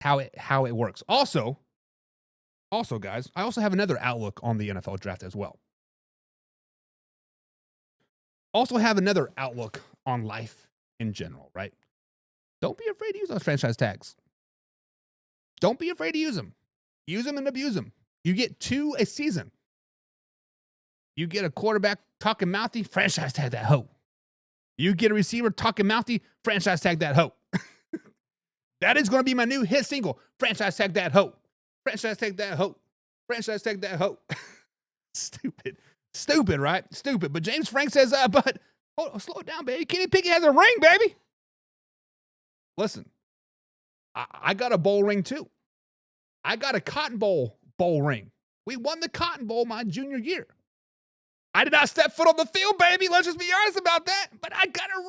how it works. Also, guys, I also have another outlook on the NFL draft as well. Also have another outlook on life in general, right? Don't be afraid to use those franchise tags. Don't be afraid to use them. Use them and abuse them. You get 2 a season. You get a quarterback talking mouthy, franchise tag that hoe. You get a receiver talking mouthy, franchise tag that hoe. That is going to be my new hit single. Franchise tag that hoe. Franchise tag that hoe. Franchise tag that hoe. Stupid. Stupid, right? Stupid. But James Frank says, but slow it down, baby. Kenny Pickett has a ring, baby. Listen, I got a bowl ring too. I got a Cotton Bowl ring. We won the Cotton Bowl my junior year. I did not step foot on the field, baby. Let's just be honest about that. But I got a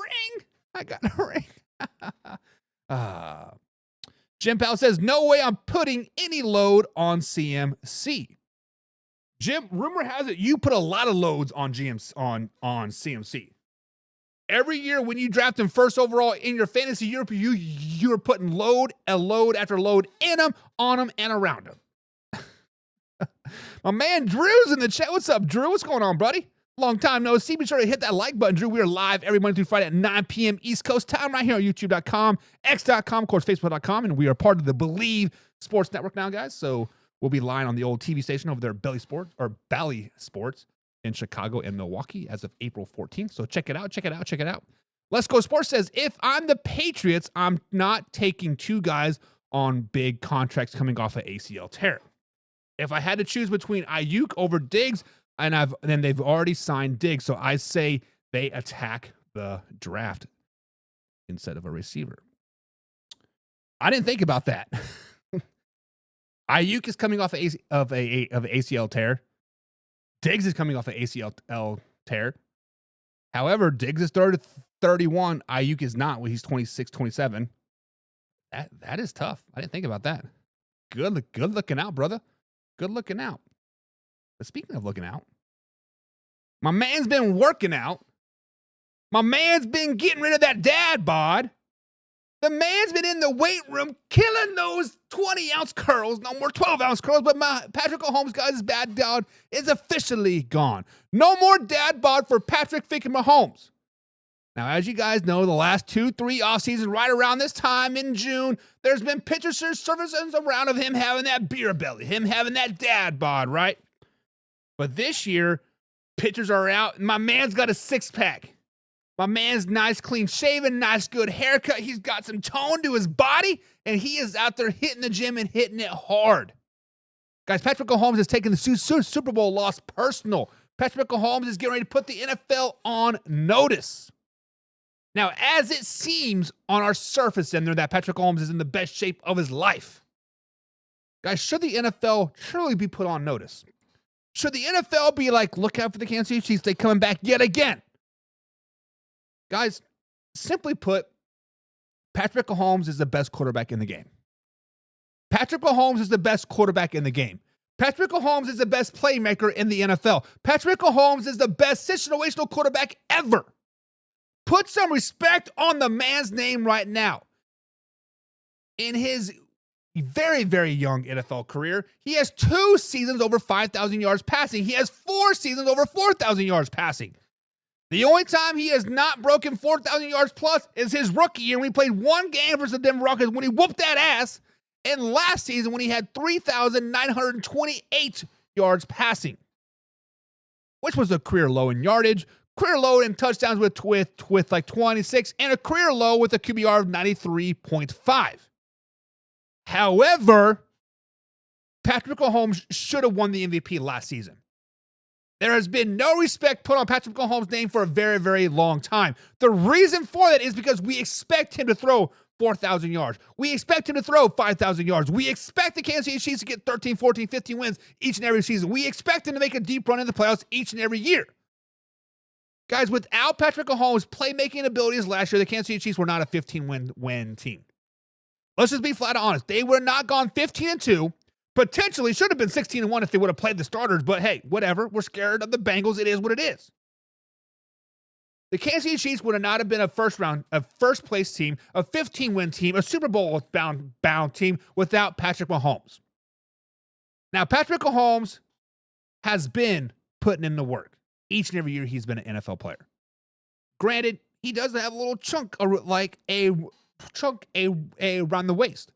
ring. Jim Powell says, no way I'm putting any load on CMC. Jim, rumor has it you put a lot of loads on on CMC. Every year when you draft him first overall in your fantasy year, you're putting load after load in him, on him, and around him. My man Drew's in the chat. What's up, Drew? What's going on, buddy? Long time no see. Be sure to hit that like button, Drew. We are live every Monday through Friday at 9 p.m. East Coast time right here on YouTube.com, X.com, of course, Facebook.com, and we are part of the Believe Sports Network now, guys. So we'll be live on the old TV station over there, Bally Sports in Chicago and Milwaukee as of April 14th. So check it out. Let's Go Sports says, if I'm the Patriots, I'm not taking 2 guys on big contracts coming off of ACL tear. If I had to choose between Ayuk over Diggs, then they've already signed Diggs, so I say they attack the draft instead of a receiver. I didn't think about that. Ayuk is coming off of ACL tear. Diggs is coming off of ACL tear. However, Diggs is 31. Ayuk is not. Well, he's 26, 27. That is tough. I didn't think about that. Good looking out, brother. Good looking out. But speaking of looking out, my man's been working out. My man's been getting rid of that dad bod. The man's been in the weight room killing those 20-ounce curls. No more 12-ounce curls, but my Patrick Mahomes, guys, bad dad is officially gone. No more dad bod for Patrick freaking Mahomes. Now, as you guys know, the last 2-3 off seasons, right around this time in June, there's been pictures surfacing around of him having that beer belly, him having that dad bod, right? But this year, pictures are out, and my man's got a six-pack. My man's nice, clean shaven, nice, good haircut. He's got some tone to his body, and he is out there hitting the gym and hitting it hard. Guys, Patrick Mahomes has taken the Super Bowl loss personal. Patrick Mahomes is getting ready to put the NFL on notice. Now, as it seems on our surface in there that Patrick Mahomes is in the best shape of his life, guys, should the NFL surely be put on notice? Should the NFL be like, look out for the Kansas City Chiefs, they coming back yet again? Guys, simply put, Patrick Mahomes is the best quarterback in the game. Patrick Mahomes is the best quarterback in the game. Patrick Mahomes is the best playmaker in the NFL. Patrick Mahomes is the best situational quarterback ever. Put some respect on the man's name right now. In his very, very young NFL career, he has 2 seasons over 5,000 yards passing. He has 4 seasons over 4,000 yards passing. The only time he has not broken 4,000 yards plus is his rookie year when he played 1 game versus the Denver Broncos when he whooped that ass, and last season when he had 3,928 yards passing, which was a career low in yardage, career low in touchdowns with like 26, and a career low with a QBR of 93.5. However, Patrick Mahomes should have won the MVP last season. There has been no respect put on Patrick Mahomes' name for a very, very long time. The reason for that is because we expect him to throw 4,000 yards. We expect him to throw 5,000 yards. We expect the Kansas City Chiefs to get 13, 14, 15 wins each and every season. We expect him to make a deep run in the playoffs each and every year. Guys, without Patrick Mahomes' playmaking abilities last year, the Kansas City Chiefs were not a 15-win team. Let's just be flat honest. They were not gone 15-2. Potentially should have been 16-1 if they would have played the starters, but hey, whatever. We're scared of the Bengals. It is what it is. The Kansas City Chiefs would have not have been a first place team, a 15-win team, a Super Bowl bound team without Patrick Mahomes. Now, Patrick Mahomes has been putting in the work. Each and every year he's been an NFL player. Granted, he doesn't have a little chunk like a chunk around the waist.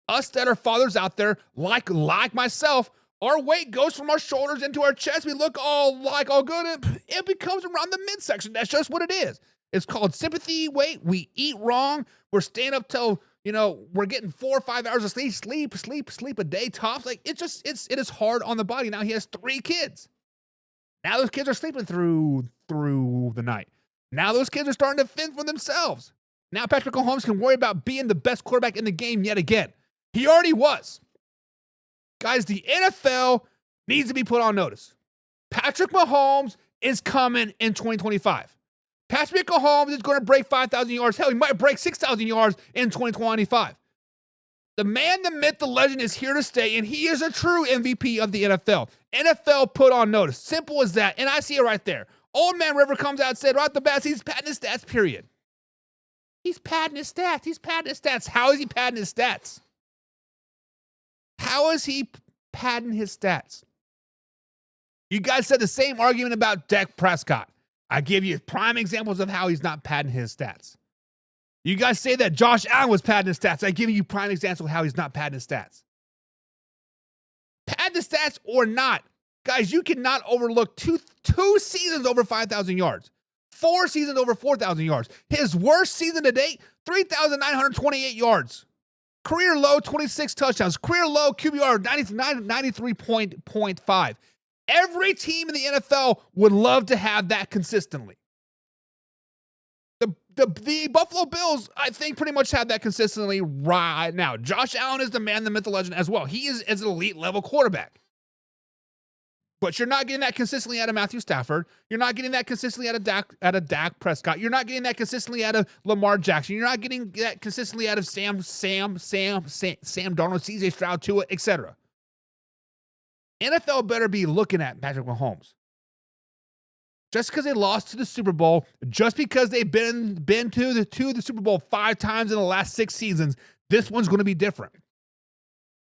Us that are fathers out there, like myself, our weight goes from our shoulders into our chest. We look all good. It becomes around the midsection. That's just what it is. It's called sympathy weight. We eat wrong. We're staying up till, we're getting 4 or 5 hours of sleep a day tops. Like it is hard on the body. Now he has 3 kids. Now those kids are sleeping through the night. Now those kids are starting to fend for themselves. Now Patrick Mahomes can worry about being the best quarterback in the game yet again. He already was. Guys, the NFL needs to be put on notice. Patrick Mahomes is coming in 2025. Patrick Mahomes is going to break 5,000 yards. Hell, he might break 6,000 yards in 2025. The man, the myth, the legend is here to stay, and he is a true MVP of the NFL. NFL put on notice. Simple as that. And I see it right there. Old Man River comes out and said, right off the bat, he's padding his stats, period. He's padding his stats. How is he padding his stats? How is he padding his stats? You guys said the same argument about Dak Prescott. I give you prime examples of how he's not padding his stats. You guys say that Josh Allen was padding his stats. I give you prime examples of how he's not padding his stats. Pad the stats or not. Guys, you cannot overlook two seasons over 5,000 yards. 4 seasons over 4,000 yards. His worst season to date, 3,928 yards. Career low, 26 touchdowns. Career low, QBR, 93.5. Every team in the NFL would love to have that consistently. The Buffalo Bills, I think, pretty much have that consistently right now. Josh Allen is the man, the myth, the legend as well. He is an elite level quarterback. But you're not getting that consistently out of Matthew Stafford. You're not getting that consistently out of Dak Prescott. You're not getting that consistently out of Lamar Jackson. You're not getting that consistently out of Sam Darnold, CJ Stroud, Tua, etc. NFL better be looking at Patrick Mahomes. Just because they lost to the Super Bowl, just because they've been to the Super Bowl 5 times in the last 6 seasons, this one's going to be different.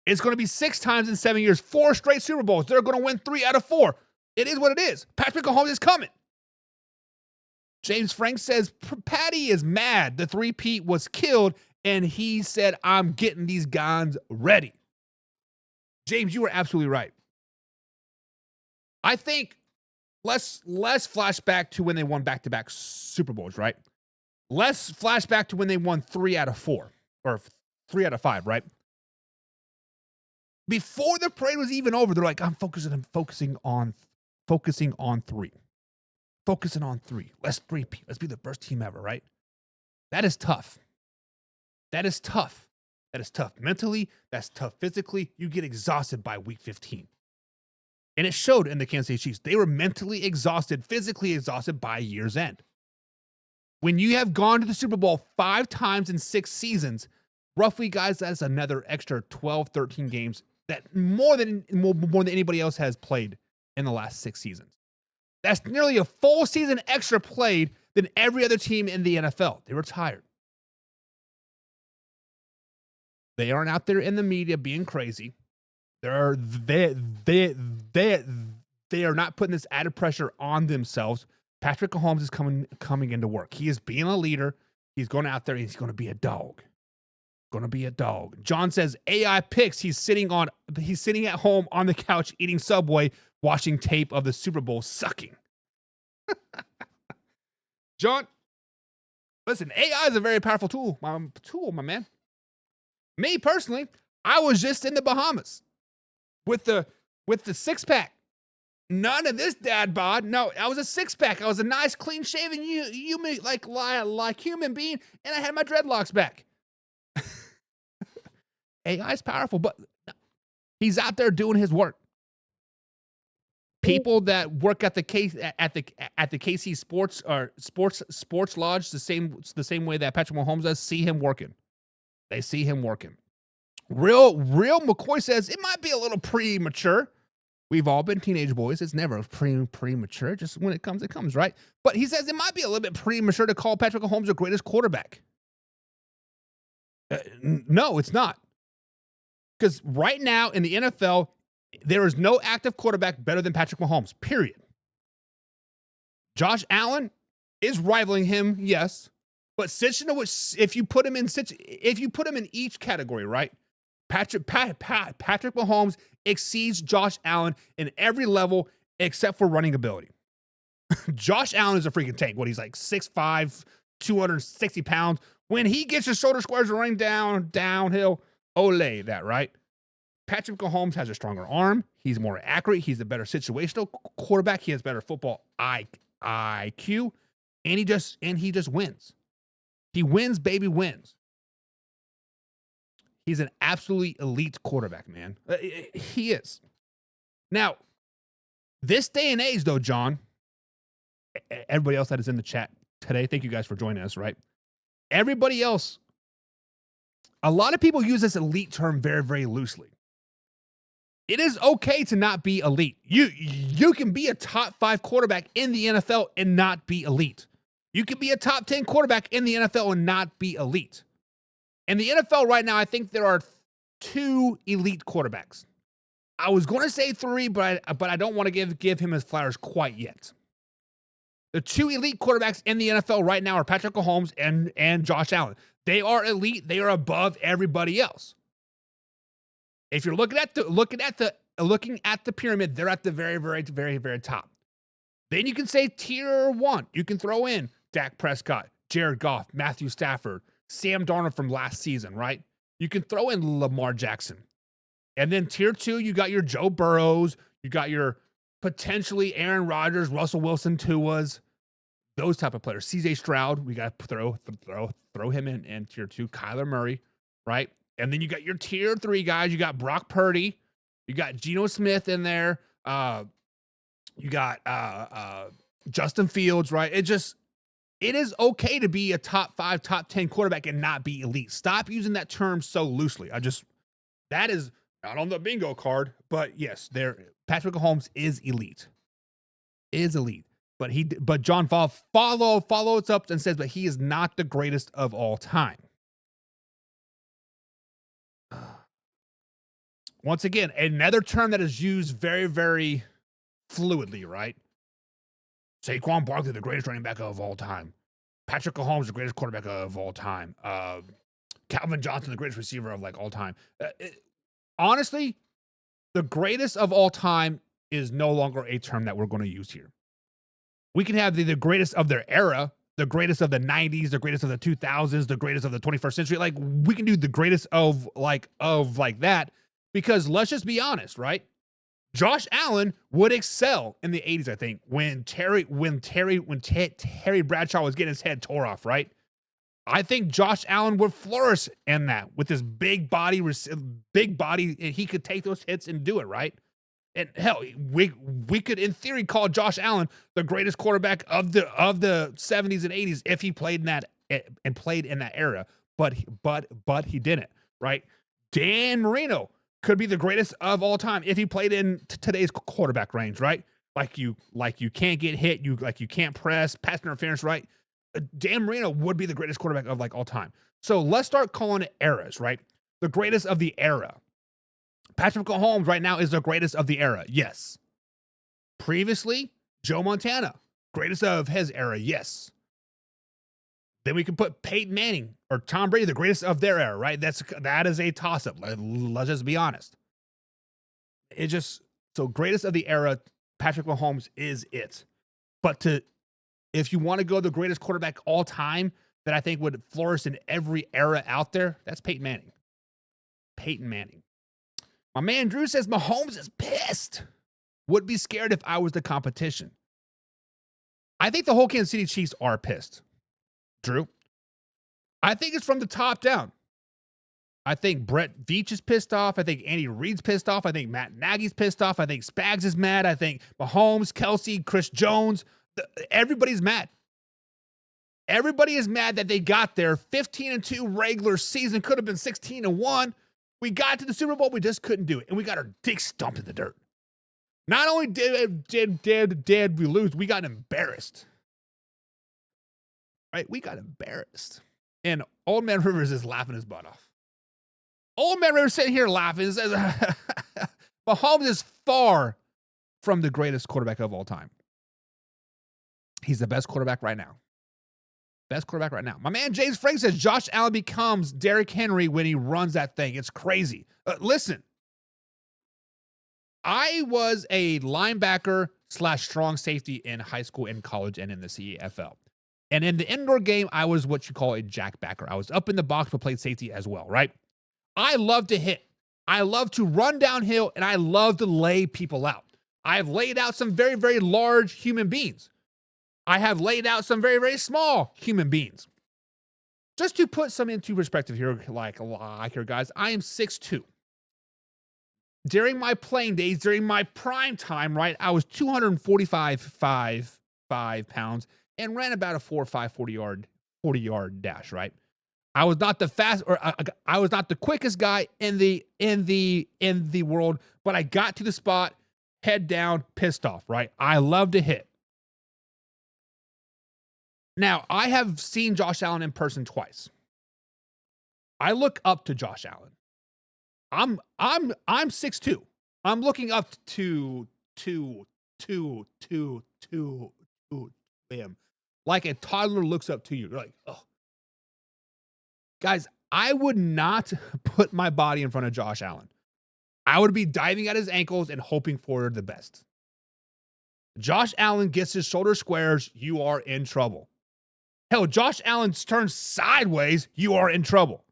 It's going to be 6 times in 7 years, 4 straight Super Bowls. They're going to win 3 out of 4. It is what it is. Patrick Mahomes is coming. James Frank says, Patty is mad. The 3-peat was killed, and he said, I'm getting these guns ready. James, you were absolutely right. I think let's flashback to when they won back-to-back Super Bowls, right? Let's flashback to when they won 3 out of 4, or 3 out of 5, right? Before the parade was even over, they're like, I'm focusing on 3. Focusing on 3. Let's 3-peat. Let's be the first team ever, right? That is tough. That is tough. That is tough mentally. That's tough physically. You get exhausted by week 15. And it showed in the Kansas City Chiefs. They were mentally exhausted, physically exhausted by year's end. When you have gone to the Super Bowl 5 times in 6 seasons, roughly, guys, that's another extra 12, 13 games that more than anybody else has played in the last 6 seasons. That's nearly a full season extra played than every other team in the NFL. They were tired. They aren't out there in the media being crazy. They are not putting this added pressure on themselves. Patrick Mahomes is coming into work. He is being a leader. He's going out there and he's going to be a dog. John says AI picks. He's sitting at home on the couch eating Subway, watching tape of the Super Bowl, sucking. John, listen, AI is a very powerful tool, my man. Me personally, I was just in the Bahamas with the 6-pack. None of this dad bod. No, I was a 6-pack. I was a nice, clean shaven human, like human being, and I had my dreadlocks back. AI is powerful, but he's out there doing his work. People that work at the KC Sports Lodge, the same way that Patrick Mahomes does, see him working. They see him working. Real McCoy says it might be a little premature. We've all been teenage boys. It's never premature. Just when it comes, right? But he says it might be a little bit premature to call Patrick Mahomes the greatest quarterback. No, it's not. Because right now in the NFL, there is no active quarterback better than Patrick Mahomes, period. Josh Allen is rivaling him, yes. But if you put him in each category, right? Patrick Mahomes exceeds Josh Allen in every level except for running ability. Josh Allen is a freaking tank. He's like 6'5", 260 pounds. When he gets his shoulder squares running downhill, ole that, right? Patrick Mahomes has a stronger arm. He's more accurate. He's a better situational quarterback. He has better football IQ, and he just wins. He wins, baby, wins. He's an absolutely elite quarterback, man. He is. Now, this day and age, though, John, everybody else that is in the chat today, thank you guys for joining us, right? Everybody else, a lot of people use this elite term very, very loosely. It is okay to not be elite. You can be a top 5 quarterback in the NFL and not be elite. You can be a top 10 quarterback in the NFL and not be elite. In the NFL right now, I think there are 2 elite quarterbacks. I was going to say 3, but I don't want to give him his flowers quite yet. The 2 elite quarterbacks in the NFL right now are Patrick Mahomes and Josh Allen. They are elite. They are above everybody else. If you're looking at the pyramid, they're at the very, very, very, very top. Then you can say tier 1. You can throw in Dak Prescott, Jared Goff, Matthew Stafford, Sam Darnold from last season, right? You can throw in Lamar Jackson. And then tier 2, you got your Joe Burrows, you got your potentially Aaron Rodgers, Russell Wilson, Tua's, those type of players. CJ Stroud, we got to throw him in tier 2. Kyler Murray, right? And then you got your tier 3 guys. You got Brock Purdy, you got Geno Smith in there. You got Justin Fields, right? It is okay to be a top 5, top 10 quarterback and not be elite. Stop using that term so loosely. That is not on the bingo card, but yes, Patrick Mahomes is elite. But John follows up and says, but he is not the greatest of all time. Once again, another term that is used very, very fluidly, right? Saquon Barkley, the greatest running back of all time. Patrick Mahomes, the greatest quarterback of all time. Calvin Johnson, the greatest receiver of all time. Honestly, the greatest of all time is no longer a term that we're going to use here. We can have the greatest of their era, the greatest of the 90s, the greatest of the 2000s, the greatest of the 21st century. We can do the greatest of that, because let's just be honest, right? Josh Allen would excel in the 80s, I think, when Terry Bradshaw was getting his head tore off, right? I think Josh Allen would flourish in that with his big body, and he could take those hits and do it, right? And hell, we could in theory call Josh Allen the greatest quarterback of the 70s and 80s if he played in that era, but he didn't, right? Dan Marino could be the greatest of all time if he played in today's quarterback range, right? Like you can't get hit, you can't press, pass interference, right? Dan Marino would be the greatest quarterback of all time. So let's start calling it eras, right? The greatest of the era. Patrick Mahomes right now is the greatest of the era, yes. Previously, Joe Montana, greatest of his era, yes. Then we can put Peyton Manning or Tom Brady, the greatest of their era, right? That is a toss-up. Let's just be honest. So greatest of the era, Patrick Mahomes is it. But if you want to go the greatest quarterback all time that I think would flourish in every era out there, that's Peyton Manning. Peyton Manning. My man Drew says Mahomes is pissed. Would be scared if I was the competition. I think the whole Kansas City Chiefs are pissed. Drew, I think it's from the top down. I think Brett Veach is pissed off. I think Andy Reid's pissed off. I think Matt Nagy's pissed off. I think Spags is mad. I think Mahomes, Kelsey, Chris Jones, everybody's mad. Everybody is mad that they got there. 15-2 regular season, could have been 16-1. We got to the Super Bowl, we just couldn't do it. And we got our dick stomped in the dirt. Not only did we lose, we got embarrassed. Right? We got embarrassed. And Old Man Rivers is laughing his butt off. Old Man Rivers sitting here laughing and says, Mahomes is far from the greatest quarterback of all time. He's the best quarterback right now. Best quarterback right now. My man James Frank says Josh Allen becomes Derrick Henry when he runs that thing. It's crazy. Listen, I was a linebacker / strong safety in high school, in college, and in the CFL. And in the indoor game, I was what you call a jackbacker. I was up in the box but played safety as well, right? I love to hit. I love to run downhill, and I love to lay people out. I have laid out some very, very large human beings. I have laid out some very, very small human beings. Just to put some into perspective here, like here, guys, I am 6'2". During my playing days, during my prime time, right, I was 245 pounds and ran about a 4.5 40-yard dash, right? I was not the I was not the quickest guy in the world, but I got to the spot, head down, pissed off, right? I love to hit. Now, I have seen Josh Allen in person twice. I look up to Josh Allen. I'm 6'2". I'm looking up to him. Like a toddler looks up to you. You're like, oh. Guys, I would not put my body in front of Josh Allen. I would be diving at his ankles and hoping for the best. Josh Allen gets his shoulder squares, you are in trouble. Hell, Josh Allen turns sideways, you are in trouble.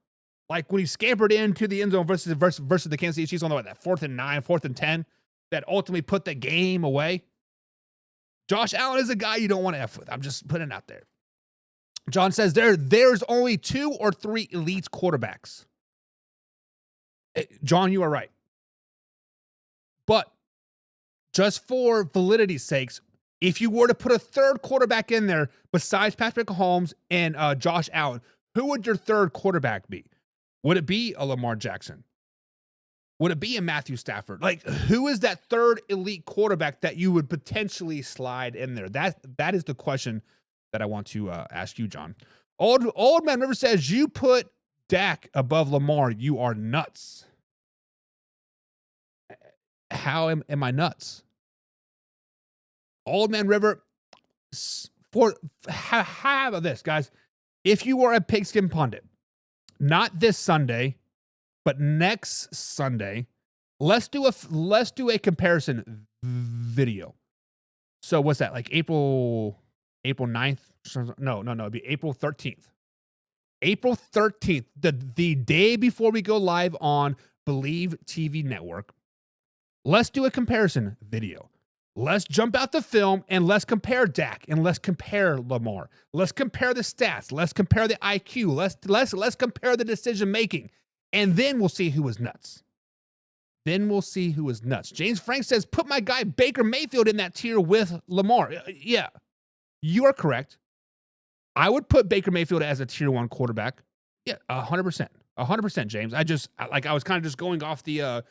Like when he scampered into the end zone versus the Kansas City Chiefs on that 4th and 9, 4th and 10, that ultimately put the game away. Josh Allen is a guy you don't want to F with. I'm just putting it out there. John says there's only 2 or 3 elite quarterbacks. John, you are right. But just for validity's sakes, if you were to put a third quarterback in there besides Patrick Mahomes and Josh Allen, who would your third quarterback be? Would it be a Lamar Jackson? Would it be a Matthew Stafford? Like, who is that third elite quarterback that you would potentially slide in there? That is the question that I want to ask you, John. Old Man River says, you put Dak above Lamar, you are nuts. How am I nuts? Old Man River, how about this, guys? If you are a pigskin pundit, not this Sunday, but next Sunday, let's do a comparison video. So what's that? Like April 9th? No, it'd be April 13th. April 13th, the day before we go live on Believe TV Network. Let's do a comparison video. Let's jump out the film and let's compare Dak and let's compare Lamar. Let's compare the stats. Let's compare the IQ. Let's compare the decision making. And then we'll see who is nuts. James Frank says, put my guy Baker Mayfield in that tier with Lamar. Yeah, you are correct. I would put Baker Mayfield as a tier 1 quarterback. Yeah, 100%. 100%, James. I was kind of just going off the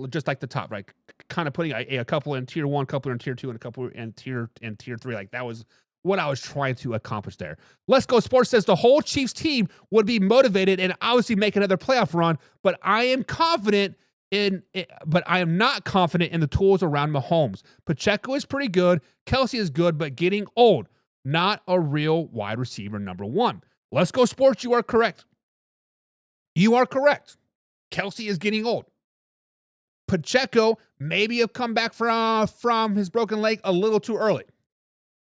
just like the top, right? Kind of putting a couple in tier 1, couple in tier 2, and a couple in tier 3. Like that was what I was trying to accomplish there. Let's Go Sports says the whole Chiefs team would be motivated and obviously make another playoff run, but I am confident in it, but I am not confident in the tools around Mahomes. Pacheco is pretty good. Kelsey is good, but getting old. Not a real wide receiver number 1. Let's Go Sports, you are correct. You are correct. Kelsey is getting old. Pacheco maybe have come back from his broken leg a little too early,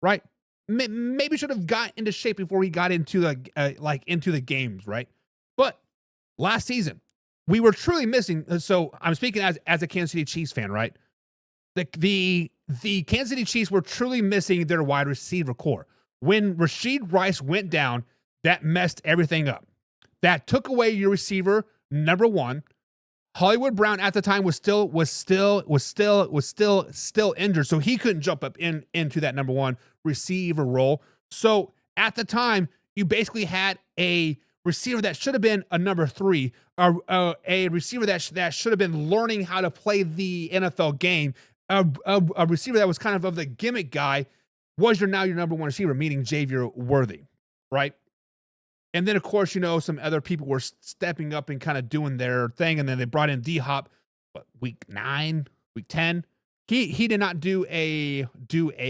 right? Maybe should have got into shape before he got into the games, right? But last season, we were truly missing. So I'm speaking as a Kansas City Chiefs fan, right? The Kansas City Chiefs were truly missing their wide receiver core. When Rashid Rice went down, that messed everything up. That took away your receiver number 1. Hollywood Brown at the time was still injured, so he couldn't jump up into that number 1 receiver role. So at the time, you basically had a receiver that should have been a number 3, a receiver that should have been learning how to play the NFL game, a receiver that was kind of the gimmick guy was your number one receiver, meaning Xavier Worthy, right? And then, of course, some other people were stepping up and kind of doing their thing. And then they brought in D-Hop, week 9, week 10. He did not do a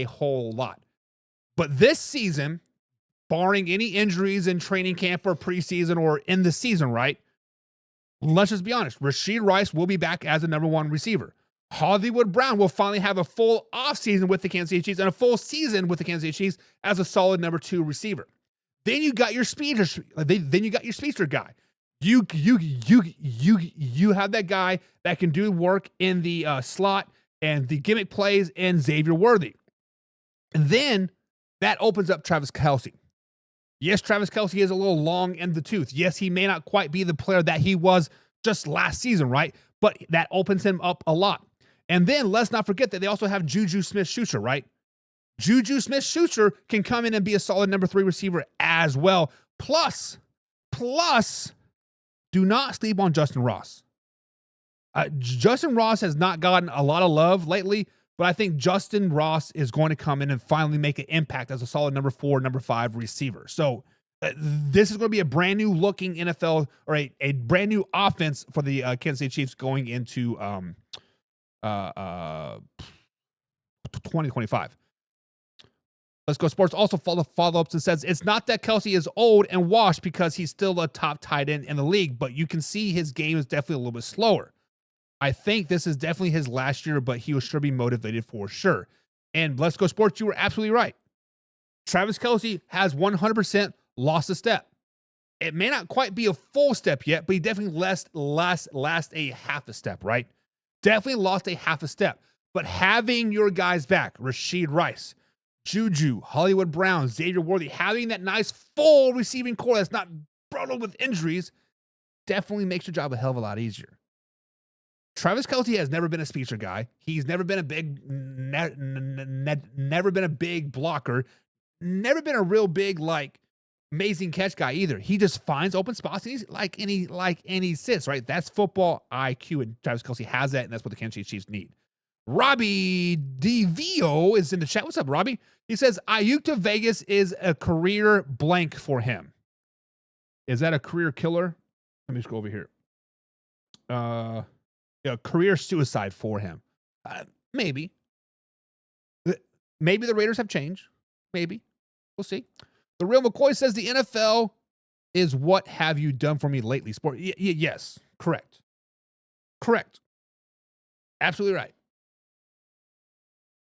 whole lot. But this season, barring any injuries in training camp or preseason or in the season, right? Let's just be honest. Rashee Rice will be back as the number one receiver. Hollywood Brown will finally have a full offseason with the Kansas City Chiefs and a full season with the Kansas City Chiefs as a solid number 2 receiver. Then you got your speedster. Then you got your speedster guy. You have that guy that can do work in the slot and the gimmick plays in Xavier Worthy. And then that opens up Travis Kelce. Yes, Travis Kelce is a little long in the tooth. Yes, he may not quite be the player that he was just last season, right? But that opens him up a lot. And then let's not forget that they also have Juju Smith-Schuster, right? Juju Smith-Schuster can come in and be a solid number 3 receiver as well. Plus, do not sleep on Justin Ross. Justin Ross has not gotten a lot of love lately, but I think Justin Ross is going to come in and finally make an impact as a solid number 4, number 5 receiver. So this is going to be a brand new looking NFL or a brand new offense for the Kansas City Chiefs going into 2025. Let's Go Sports also follow-ups and says, it's not that Kelce is old and washed because he's still a top tight end in the league, but you can see his game is definitely a little bit slower. I think this is definitely his last year, but he will sure be motivated for sure. And Let's Go Sports, you were absolutely right. Travis Kelce has 100% lost a step. It may not quite be a full step yet, but he definitely lost a half a step, right? Definitely lost a half a step. But having your guys back, Rashee Rice, Juju, Hollywood Brown, Xavier Worthy, having that nice full receiving core that's not riddled with injuries definitely makes your job a hell of a lot easier. Travis Kelce has never been a speedster guy. He's never been a big, never been a big blocker, never been a real big, amazing catch guy either. He just finds open spots and he's like any sits, right? That's football IQ, and Travis Kelce has that, and that's what the Kansas City Chiefs need. Robbie DeVio is in the chat. What's up, Robbie? He says, Ayuk to Vegas is a career blank for him. Is that a career killer? Let me just go over here. Career suicide for him. Maybe. Maybe the Raiders have changed. Maybe. We'll see. The Real McCoy says the NFL is what have you done for me lately, sport? Yes. Correct. Absolutely right.